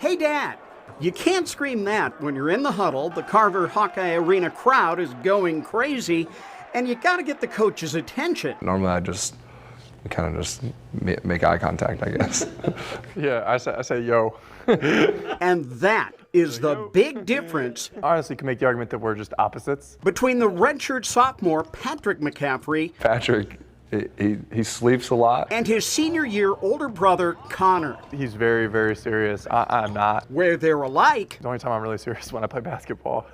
Hey, Dad! You can't scream that when you're in the huddle, the Carver Hawkeye Arena crowd is going crazy, and you gotta get the coach's attention. Normally I kind of just make eye contact, I guess. Yeah, I say yo. And that is the big difference. Honestly, can make the argument that we're just opposites. Between the redshirt sophomore Patrick McCaffrey Patrick, he sleeps a lot. and his senior year older brother Connor. He's very, very serious. I'm not. Where they're alike The only time I'm really serious is when I play basketball.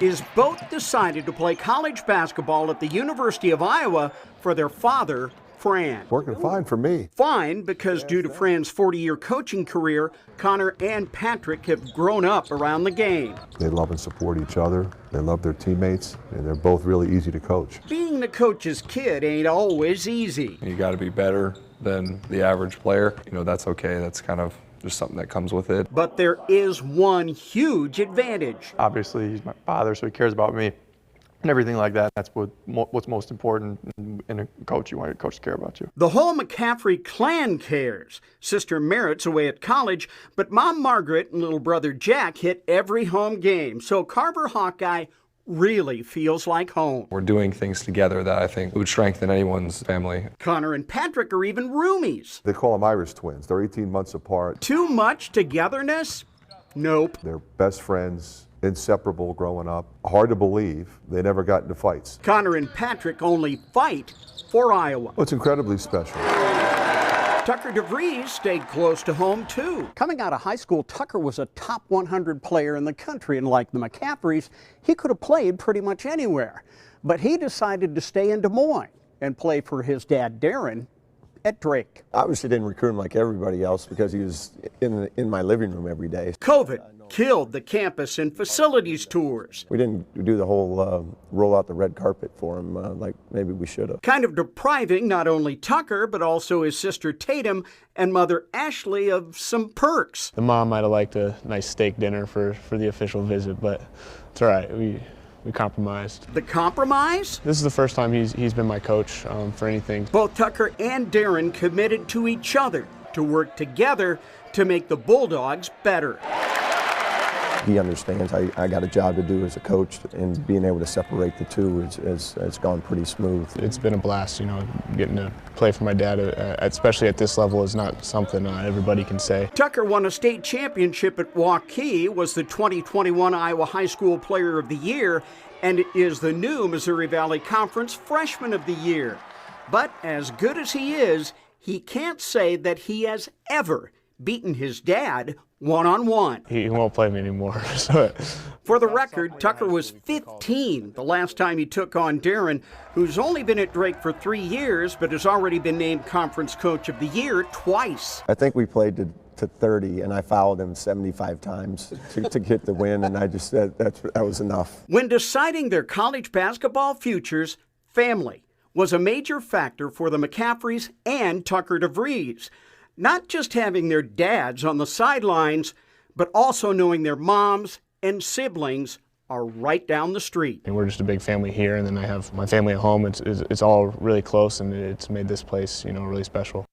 is both decided to play college basketball at the University of Iowa for their father, Fran. Working fine for me. Fine because due to Fran's 40-year coaching career, Connor and Patrick have grown up around the game. They love and support each other. They love their teammates, and they're both really easy to coach. Being the coach's kid ain't always easy. You got to be better than the average player. You know, that's okay. That's kind of just something that comes with it. But there is one huge advantage. Obviously, he's my father, so he cares about me and everything like that. That's what's most important in a coach. You want your coach to care about you. The whole McCaffrey clan cares. Sister Merritt's away at college, but Mom Margaret and little brother Jack hit every home game. So Carver Hawkeye really feels like home. We're doing things together that I think would strengthen anyone's family. Connor and Patrick are even roomies. They call them Irish twins. They're 18 months apart. Too much togetherness? Nope. They're best friends, inseparable growing up. Hard to believe they never got into fights. Connor and Patrick only fight for Iowa. Well, it's incredibly special. Tucker DeVries stayed close to home, too. Coming out of high school, Tucker was a top 100 player in the country, and like the McCaffreys, he could have played pretty much anywhere. But he decided to stay in Des Moines and play for his dad, Darren, at Drake. Obviously didn't recruit him like everybody else because he was in my living room every day. COVID killed the campus and facilities tours. We didn't do the whole roll out the red carpet for him like maybe we should have. Kind of depriving not only Tucker, but also his sister Tatum and mother Ashley of some perks. The mom might have liked a nice steak dinner for the official visit, but it's all right. We compromised. The compromise? This is the first time he's been my coach for anything. Both Tucker and Darren committed to each other to work together to make the Bulldogs better. He understands I got a job to do as a coach, and being able to separate the two has gone pretty smooth. It's been a blast, you know, getting to play for my dad, especially at this level, is not something everybody can say. Tucker won a state championship at Waukee, was the 2021 Iowa High School Player of the Year, and is the new Missouri Valley Conference Freshman of the Year. But as good as he is, he can't say that he has ever beaten his dad one-on-one. He won't play me anymore. For the record, Tucker was 15 the last time he took on Darren, who's only been at Drake for 3 years, but has already been named Conference Coach of the Year twice. I think we played to 30, and I fouled him 75 times to get the win, and I just said that was enough. When deciding their college basketball futures, family was a major factor for the McCaffreys and Tucker DeVries. Not just having their dads on the sidelines, but also knowing their moms and siblings are right down the street. And we're just a big family here, and then I have my family at home. It's all really close, and it's made this place, you know, really special.